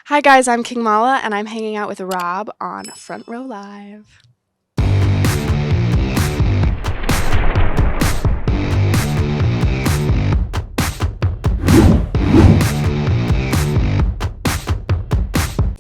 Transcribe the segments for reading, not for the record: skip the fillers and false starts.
Hi guys, I'm King Mala and I'm hanging out with Rob on Front Row Live.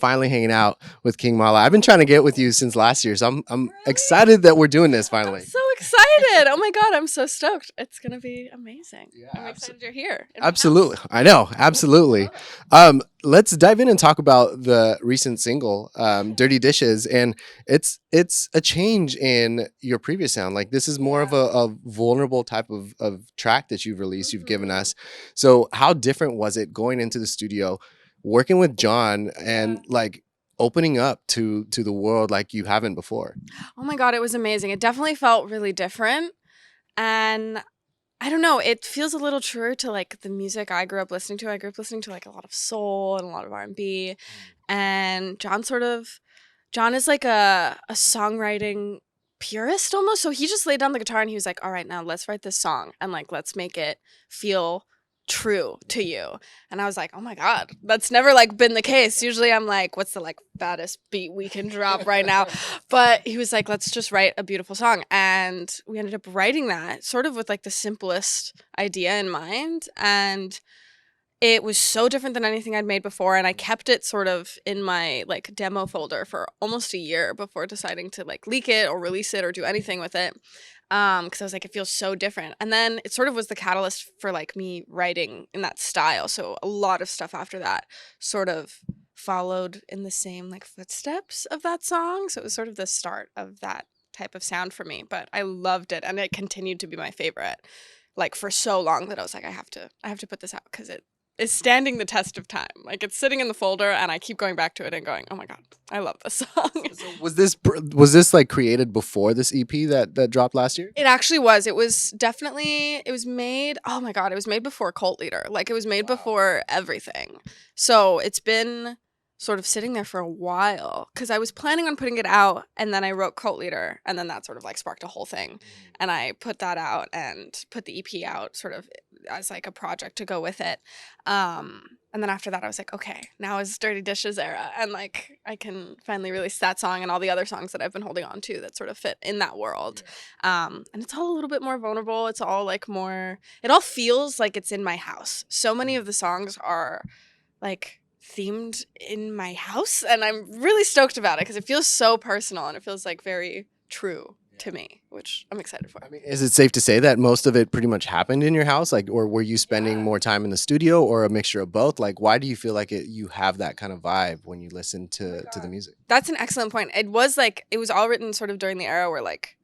Finally hanging out with King Mala. I've been trying to get with you since last year, so I'm excited that we're doing this I'm finally. so excited. Oh my god, I'm so stoked. It's going to be amazing. Yeah, I'm excited you're here. In my Absolutely. house. I know. Absolutely. Let's dive in and talk about the recent single, Dirty Dishes. And it's a change in your previous sound. Like this is more of a vulnerable type of track that you've released, you've given us. So how different was it going into the studio, working with John and like opening up to the world like you haven't before? Oh my god, it was amazing. It definitely felt really different. And I don't know, it feels a little truer to like the music I grew up listening to. I grew up listening to like a lot of soul and a lot of R&B. And John is like a songwriting purist almost. So he just laid down the guitar and he was like, all right, now let's write this song and like let's make it feel true to you. And I was like, oh my God, that's never like been the case. Usually I'm like, what's the like baddest beat we can drop right now? But he was like, let's just write a beautiful song. And we ended up writing that sort of with like the simplest idea in mind. And it was so different than anything I'd made before, and I kept it sort of in my like demo folder for almost a year before deciding to like leak it or release it or do anything with it. Because I was like, it feels so different. And then it sort of was the catalyst for like me writing in that style. So a lot of stuff after that sort of followed in the same like footsteps of that song. So it was sort of the start of that type of sound for me. But I loved it, and it continued to be my favorite like for so long that I was like, I have to put this out because it is standing the test of time. Like it's sitting in the folder and I keep going back to it and going, "Oh my god, I love this song." So was this like created before this EP that dropped last year? It actually was. It was definitely it was made, oh my god, it was made before Cult Leader. Like it was made before everything. So it's been sort of sitting there for a while cuz I was planning on putting it out and then I wrote Cult Leader and then that sort of like sparked a whole thing. And I put that out and put the EP out sort of as like a project to go with it. And then after that I was like, okay, now is Dirty Dishes era and like I can finally release that song and all the other songs that I've been holding on to that sort of fit in that world. And it's all a little bit more vulnerable. It's all like more, it all feels like it's in my house. So many of the songs are like themed in my house. And I'm really stoked about it because it feels so personal and it feels like very true to me, which I'm excited for. I mean, is it safe to say that most of it pretty much happened in your house? Like, or were you spending more time in the studio or a mixture of both? Like, why do you feel like you have that kind of vibe when you listen to the music? That's an excellent point. It was like, it was all written sort of during the era where like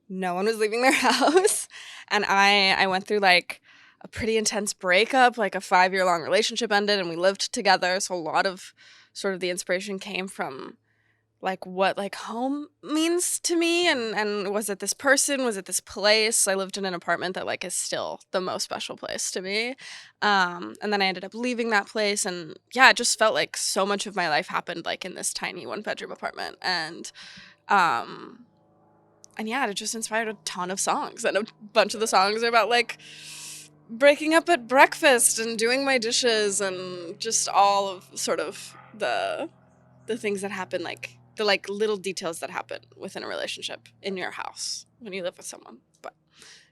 no one was leaving their house. And I went through like a pretty intense breakup, like a 5-year long relationship ended and we lived together. So a lot of sort of the inspiration came from like what like home means to me and was it this person, was it this place? I lived in an apartment that like is still the most special place to me. And then I ended up leaving that place and yeah, it just felt like so much of my life happened like in this tiny 1-bedroom apartment. And yeah, it just inspired a ton of songs. And a bunch of the songs are about like breaking up at breakfast and doing my dishes and just all of sort of the things that happen, like the like little details that happen within a relationship in your house when you live with someone. But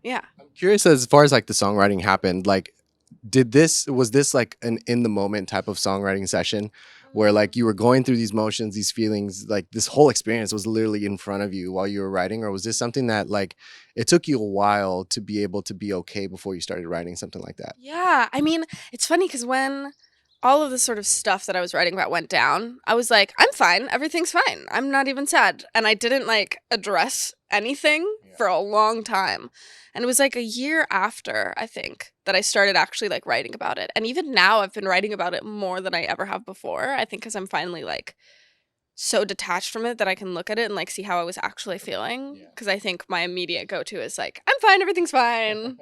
yeah. I'm curious as far as like the songwriting happened. Like, was this like an in the moment type of songwriting session where like you were going through these motions, these feelings, like this whole experience was literally in front of you while you were writing? Or was this something that like it took you a while to be able to be okay before you started writing something like that? Yeah. I mean, it's funny because when all of the sort of stuff that I was writing about went down, I was like, I'm fine. Everything's fine. I'm not even sad. And I didn't like address anything for a long time. And it was like a year after, I think, that I started actually like writing about it. And even now I've been writing about it more than I ever have before. I think because I'm finally like so detached from it that I can look at it and like see how I was actually feeling. Because I think my immediate go-to is like, I'm fine. Everything's fine.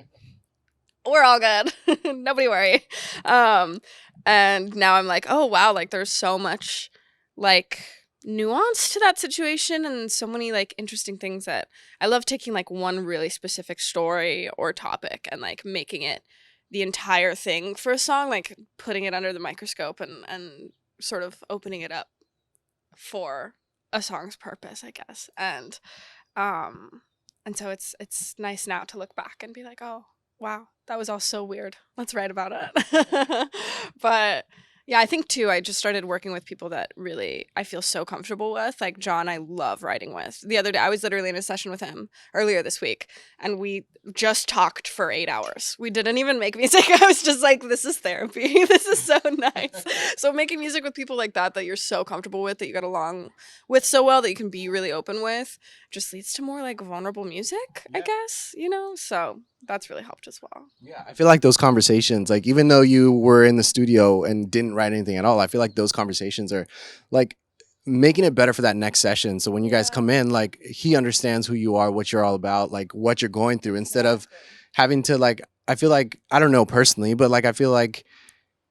We're all good. Nobody worry. Um, and now I'm like, oh wow, like there's so much like nuance to that situation and so many like interesting things that I love taking like one really specific story or topic and like making it the entire thing for a song, like putting it under the microscope and sort of opening it up for a song's purpose, I guess. Um and so it's nice now to look back and be like, oh wow, that was all so weird. Let's write about it. But yeah, I think too, I just started working with people that really I feel so comfortable with. Like John, I love writing with. The other day, I was literally in a session with him earlier this week, and we just talked for 8 hours. We didn't even make music. I was just like, this is therapy. This is so nice. So making music with people like that you're so comfortable with, that you get along with so well, that you can be really open with, just leads to more like vulnerable music, I guess, you know? So that's really helped as well. Yeah, I feel like those conversations, like even though you were in the studio and didn't write anything at all, I feel like those conversations are like making it better for that next session. So when you guys come in, like he understands who you are, what you're all about, like what you're going through, instead of having to like, I feel like, I don't know personally, but like I feel like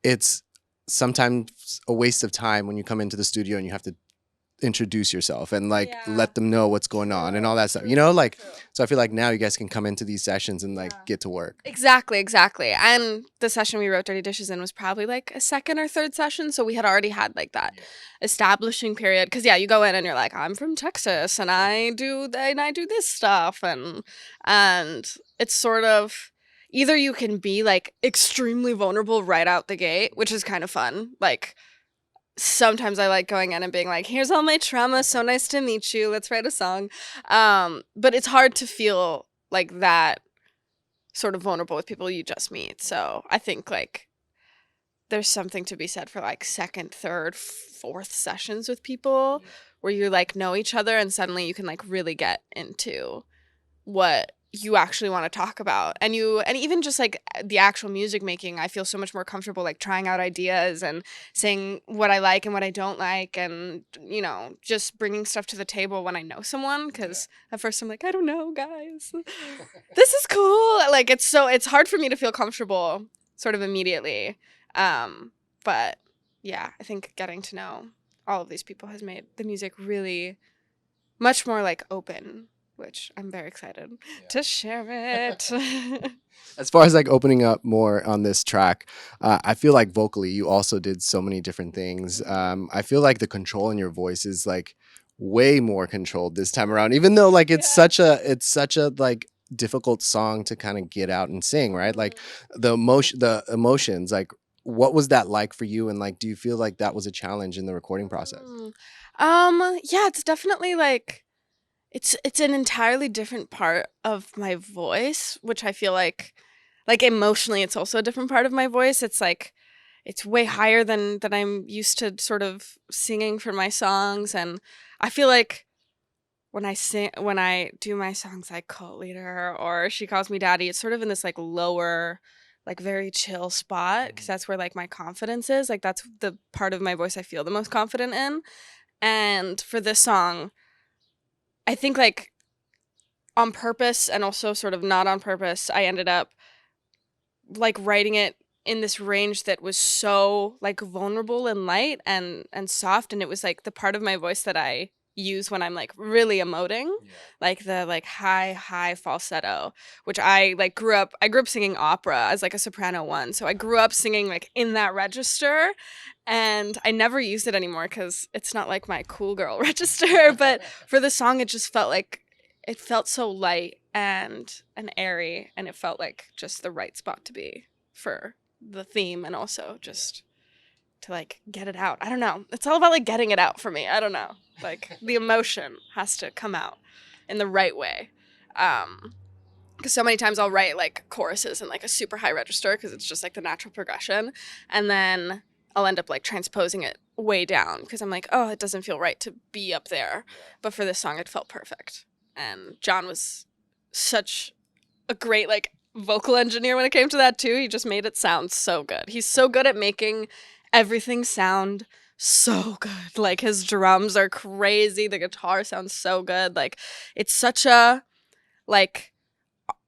it's sometimes a waste of time when you come into the studio and you have to introduce yourself and like let them know what's going on and all that stuff, you know, like so I feel like now you guys can come into these sessions and like get to work. Exactly. And the session we wrote Dirty Dishes in was probably like a second or third session, so we had already had like that establishing period. Because yeah, you go in and you're like, I'm from Texas and I do this stuff, and it's sort of either you can be like extremely vulnerable right out the gate, which is kind of fun, like sometimes I like going in and being like, here's all my trauma, so nice to meet you, let's write a song. But it's hard to feel like that sort of vulnerable with people you just meet. So I think like there's something to be said for like second, third, fourth sessions with people where you like know each other and suddenly you can like really get into what you actually want to talk about. And even just like the actual music making, I feel so much more comfortable like trying out ideas and saying what I like and what I don't like, and you know, just bringing stuff to the table when I know someone, because at first I'm like, I don't know, guys. This is cool. Like it's hard for me to feel comfortable sort of immediately. But yeah, I think getting to know all of these people has made the music really much more like open, which I'm very excited to share it. As far as like opening up more on this track, I feel like vocally you also did so many different things. I feel like the control in your voice is like way more controlled this time around, even though like it's such a like difficult song to kind of get out and sing, right? Like the emotions, like what was that like for you? And like, do you feel like that was a challenge in the recording process? Yeah, it's definitely like it's an entirely different part of my voice, which I feel like emotionally it's also a different part of my voice. It's like it's way higher than I'm used to sort of singing for my songs, and I feel like when I do my songs like Cult Leader or She Calls Me Daddy, it's sort of in this like lower, like very chill spot, because that's where like my confidence is. Like that's the part of my voice I feel the most confident in. And for this song, I think like on purpose and also sort of not on purpose, I ended up like writing it in this range that was so like vulnerable and light and soft, and it was like the part of my voice that I use when I'm like really emoting, like the like high falsetto, which I grew up singing opera as like a soprano one, so I grew up singing like in that register, and I never used it anymore because it's not like my cool girl register, but for the song it just felt like it felt so light and airy, and it felt like just the right spot to be for the theme, and also just to like get it out. I don't know. It's all about like getting it out for me. I don't know. Like the emotion has to come out in the right way. Because so many times I'll write like choruses in like a super high register because it's just like the natural progression, and then I'll end up like transposing it way down because I'm like, oh, it doesn't feel right to be up there. But for this song, it felt perfect. And John was such a great like vocal engineer when it came to that too. He just made it sound so good. He's so good at making everything sound so good. Like his drums are crazy. The guitar sounds so good. Like it's such a like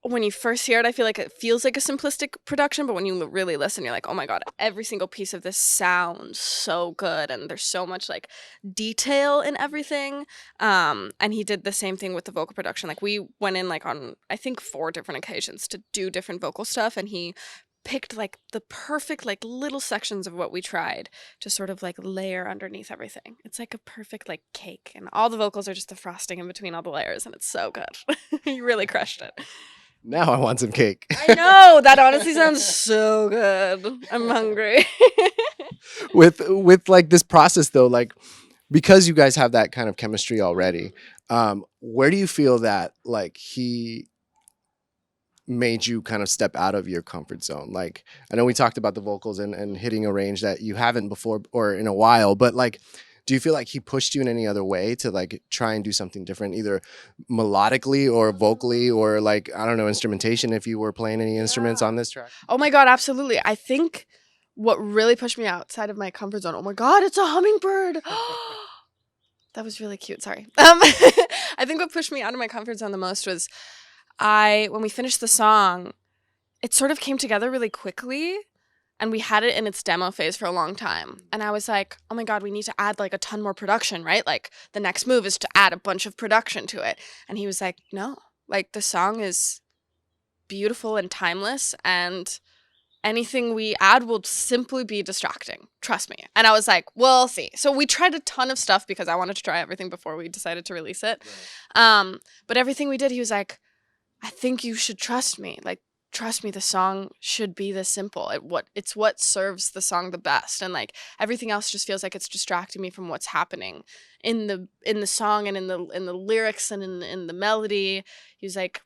when you first hear it, I feel like it feels like a simplistic production, but when you really listen, you're like, oh my God, every single piece of this sounds so good. And there's so much like detail in everything. And he did the same thing with the vocal production. Like we went in like on, I think 4 different occasions to do different vocal stuff. And he picked like the perfect like little sections of what we tried to sort of like layer underneath everything. It's like a perfect like cake, and all the vocals are just the frosting in between all the layers, and it's so good. You really crushed it. Now I want some cake. I know, that honestly sounds so good. I'm hungry. With like this process though, like because you guys have that kind of chemistry already, where do you feel that like he made you kind of step out of your comfort zone? Like, I know we talked about the vocals and hitting a range that you haven't before or in a while, but like, do you feel like he pushed you in any other way to like try and do something different, either melodically or vocally, or like, I don't know, instrumentation, if you were playing any instruments on this track? Oh my God, absolutely. I think what really pushed me outside of my comfort zone, oh my God, it's a hummingbird. That was really cute. Sorry. I think what pushed me out of my comfort zone the most was when we finished the song, it sort of came together really quickly, and we had it in its demo phase for a long time. And I was like, oh my God, we need to add like a ton more production, right? Like the next move is to add a bunch of production to it. And he was like, no, like the song is beautiful and timeless, and anything we add will simply be distracting. Trust me. And I was like, we'll see. So we tried a ton of stuff because I wanted to try everything before we decided to release it. Right. But everything we did, he was like, I think you should trust me. Like, trust me, the song should be this simple. It's what serves the song the best. And like everything else just feels like it's distracting me from what's happening in the song and in the lyrics and in the melody. He was like,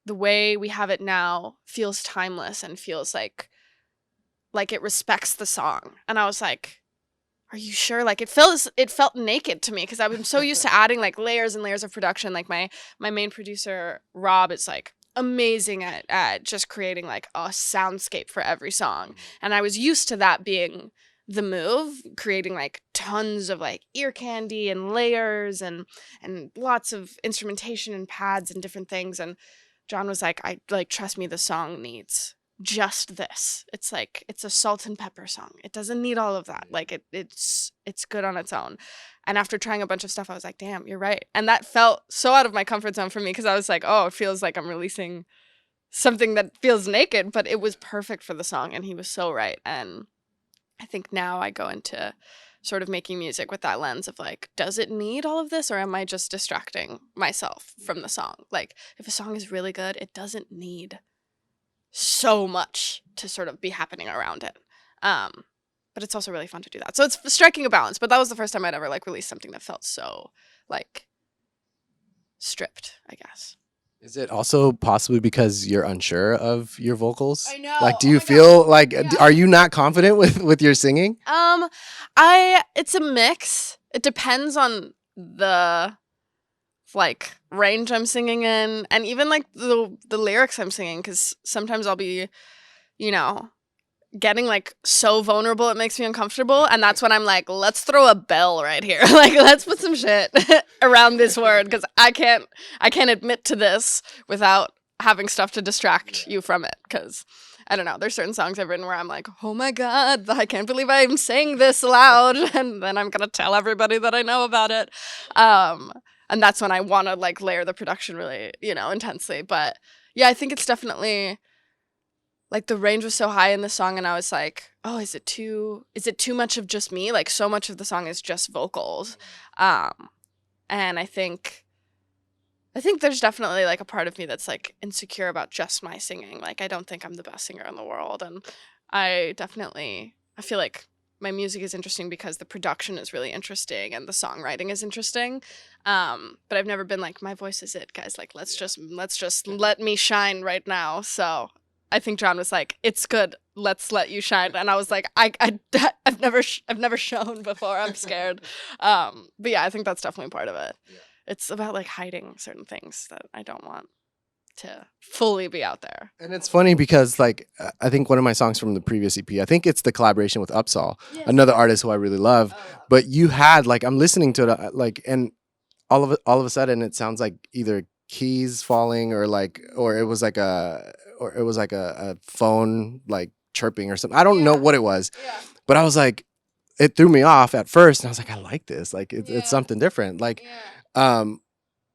the way we have it now feels timeless and feels like it respects the song. And I was like, are you sure? Like it felt naked to me because I've been so used to adding like layers and layers of production. Like my main producer, Rob, is like amazing at just creating like a soundscape for every song. And I was used to that being the move, creating like tons of like ear candy and layers and lots of instrumentation and pads and different things. And John was like, I like, trust me, the song needs just this. It's like, it's a salt and pepper song. It doesn't need all of that. Like it's good on its own. And after trying a bunch of stuff, I was like, damn, you're right. And that felt so out of my comfort zone for me because I was like, oh, it feels like I'm releasing something that feels naked, but it was perfect for the song. And he was so right. And I think now I go into sort of making music with that lens of like, does it need all of this, or am I just distracting myself from the song? Like, if a song is really good, it doesn't need so much to sort of be happening around it. But it's also really fun to do that. So it's striking a balance. But that was the first time I'd ever like released something that felt so like stripped, I guess. Is it also possibly because you're unsure of your vocals? I know. Like, do you feel like, are you not confident with your singing? It's a mix. It depends on the like range I'm singing in, and even like the lyrics I'm singing, because sometimes I'll be, getting like so vulnerable it makes me uncomfortable, and that's when I'm like, let's throw a bell right here. Like, let's put some shit around this word, because I can't admit to this without having stuff to distract you from it. Because I don't know, there's certain songs I've written where I'm like, oh my God, I can't believe I'm saying this loud, and then I'm gonna tell everybody that I know about it. And that's when I want to like layer the production really, intensely. But yeah, I think it's definitely like the range was so high in the song, and I was like, oh, is it too much of just me? Like, so much of the song is just vocals. And I think there's definitely like a part of me that's like insecure about just my singing. Like, I don't think I'm the best singer in the world. And I feel like my music is interesting because the production is really interesting and the songwriting is interesting. But I've never been like, my voice is it, guys. Like, let's just let me shine right now. So I think John was like, it's good. Let's let you shine. And I was like, I've never shown before. I'm scared. But yeah, I think that's definitely part of it. Yeah. It's about like hiding certain things that I don't want to fully be out there. And it's funny because like, I think one of my songs from the previous EP, I think it's the collaboration with UPSAHL, yes, another artist who I really love. Oh. But you had like, I'm listening to it like, and all of a sudden it sounds like either keys falling or it was like a phone like chirping or something. I don't know what it was, but I was like, it threw me off at first, and I was like, I like this. Like it's something different. Like,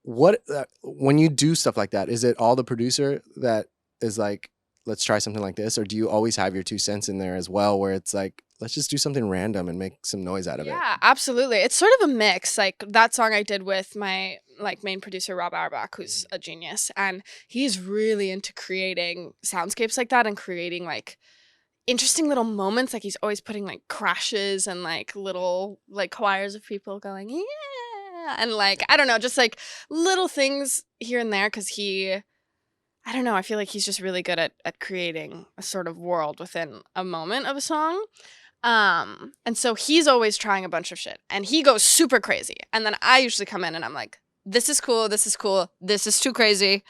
what when you do stuff like that, is it all the producer that is like let's try something like this, or do you always have your 2 cents in there as well, where it's like, let's just do something random and make some noise out of it? Yeah, absolutely. It's sort of a mix. Like that song I did with my like main producer Rob Herrera, who's a genius, and he's really into creating soundscapes like that and creating like interesting little moments. Like he's always putting like crashes and like little like choirs of people going yeah, and like I don't know, just like little things here and there because I don't know, I feel like he's just really good at creating a sort of world within a moment of a song. And so he's always trying a bunch of shit and he goes super crazy. And then I usually come in and I'm like, this is cool. This is cool. This is too crazy.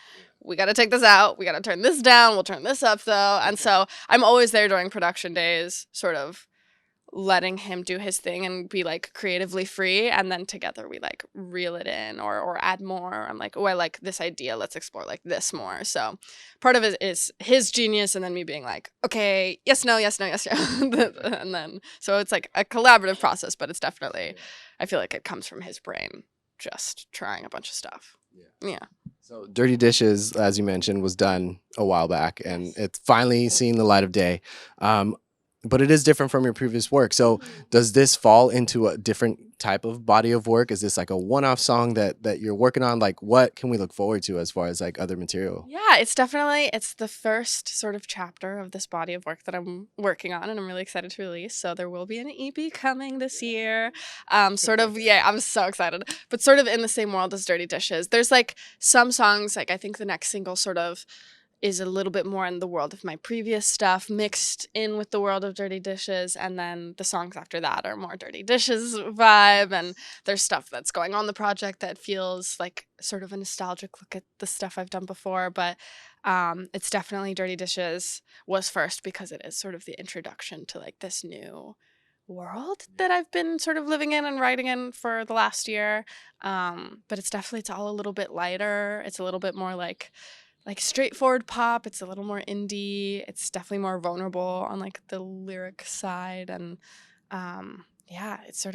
We got to take this out. We got to turn this down. We'll turn this up though. And so I'm always there during production days, sort of letting him do his thing and be like creatively free. And then together we like reel it in or add more. I'm like, oh, I like this idea. Let's explore like this more. So part of it is his genius and then me being like, okay, yes, no, yes, no, yes, no. And then, so it's like a collaborative process, but it's definitely, I feel like it comes from his brain, just trying a bunch of stuff. Yeah. So Dirty Dishes, as you mentioned, was done a while back, and it's finally seeing the light of day. But it is different from your previous work. So does this fall into a different type of body of work? Is this like a one-off song that you're working on? Like, what can we look forward to as far as like other material? Yeah, it's the first sort of chapter of this body of work that I'm working on and I'm really excited to release. So there will be an EP coming this year. Sort of, yeah, I'm so excited. But sort of in the same world as Dirty Dishes. There's like some songs, like I think the next single sort of is a little bit more in the world of my previous stuff mixed in with the world of Dirty Dishes, and then the songs after that are more Dirty Dishes vibe, and there's stuff that's going on the project that feels like sort of a nostalgic look at the stuff I've done before, but it's definitely Dirty Dishes was first because it is sort of the introduction to like this new world that I've been sort of living in and writing in for the last year. But it's all a little bit lighter. It's a little bit more like straightforward pop. It's a little more indie. It's definitely more vulnerable on like the lyric side. And yeah, it's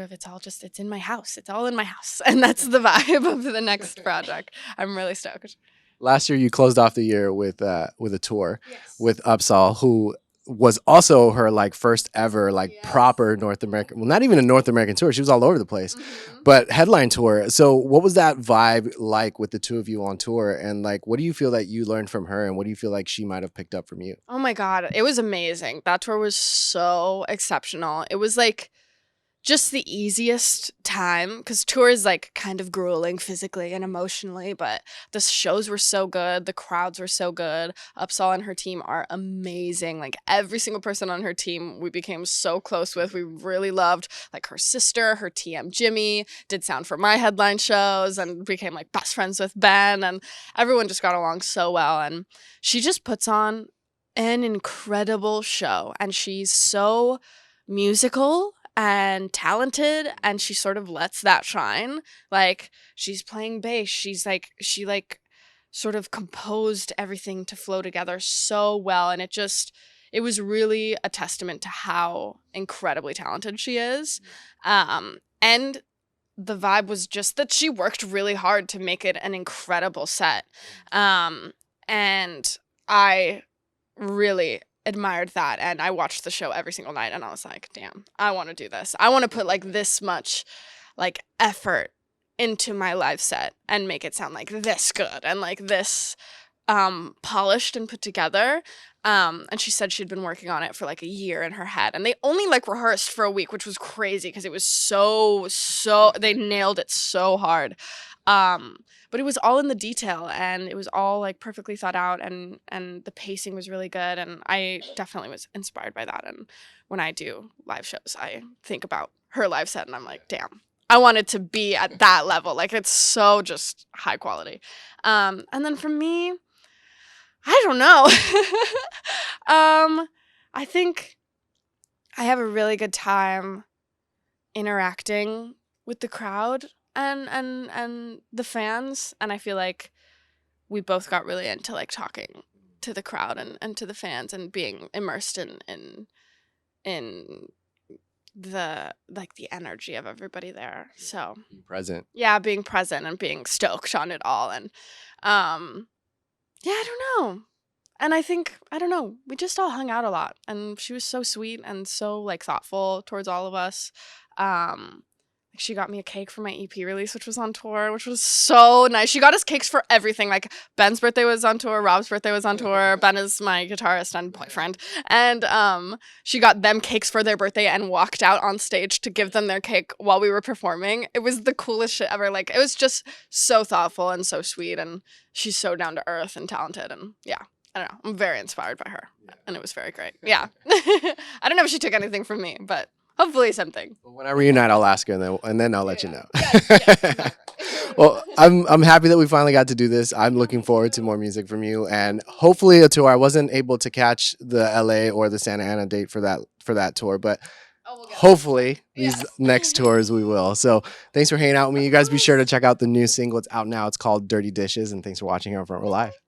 in my house. It's all in my house. And that's the vibe of the next project. I'm really stoked. Last year, you closed off the year with a tour with UPSAHL, who was also her like first ever like proper North American, well, not even a North American tour. She was all over the place, but headline tour. So what was that vibe like with the two of you on tour? And like, what do you feel that you learned from her? And what do you feel like she might have picked up from you? Oh my God. It was amazing. That tour was so exceptional. It was like just the easiest time because tour is like kind of grueling physically and emotionally, but the shows were so good. The crowds were so good. UPSAHL and her team are amazing. Like every single person on her team we became so close with. We really loved like her sister, her TM Jimmy did sound for my headline shows and became like best friends with Ben, and everyone just got along so well. And she just puts on an incredible show and she's so musical and talented, and she sort of lets that shine. Like she's playing bass, she sort of composed everything to flow together so well, and it was really a testament to how incredibly talented she is. And the vibe was just that she worked really hard to make it an incredible set. And I really admired that, and I watched the show every single night and I was like, damn, I want to do this. I want to put like this much like effort into my live set and make it sound like this good and like this polished and put together. And she said she'd been working on it for like a year in her head, and they only like rehearsed for a week, which was crazy because it was so they nailed it so hard. But it was all in the detail and it was all like perfectly thought out, and the pacing was really good, and I definitely was inspired by that. And when I do live shows, I think about her live set and I'm like, damn, I wanted to be at that level. Like it's so just high quality. And then for me, I don't know. I think I have a really good time interacting with the crowd and the fans, and I feel like we both got really into like talking to the crowd and to the fans and being immersed in the like the energy of everybody there. So Being present. yeah, being present and being stoked on it all. And yeah, I don't know. And I think, I don't know, we just all hung out a lot, and she was so sweet and so like thoughtful towards all of us. Um, she got me a cake for my EP release, which was on tour, which was so nice. She got us cakes for everything. Like Ben's birthday was on tour, Rob's birthday was on tour. Ben is my guitarist and boyfriend, and she got them cakes for their birthday and walked out on stage to give them their cake while we were performing. It was the coolest shit ever. Like it was just so thoughtful and so sweet, and she's so down to earth and talented, and yeah. I don't know. I'm very inspired by her, and it was very great. Yeah. I don't know if she took anything from me, but hopefully something. Well, when I reunite, I'll ask her, and then I'll let you know. Yes. Well, I'm happy that we finally got to do this. I'm looking forward to more music from you, and hopefully a tour. I wasn't able to catch the LA or the Santa Ana date for that tour, but hopefully these next tours we will. So thanks for hanging out with me. You guys be sure to check out the new single. It's out now. It's called Dirty Dishes, and thanks for watching here on Front Row Live.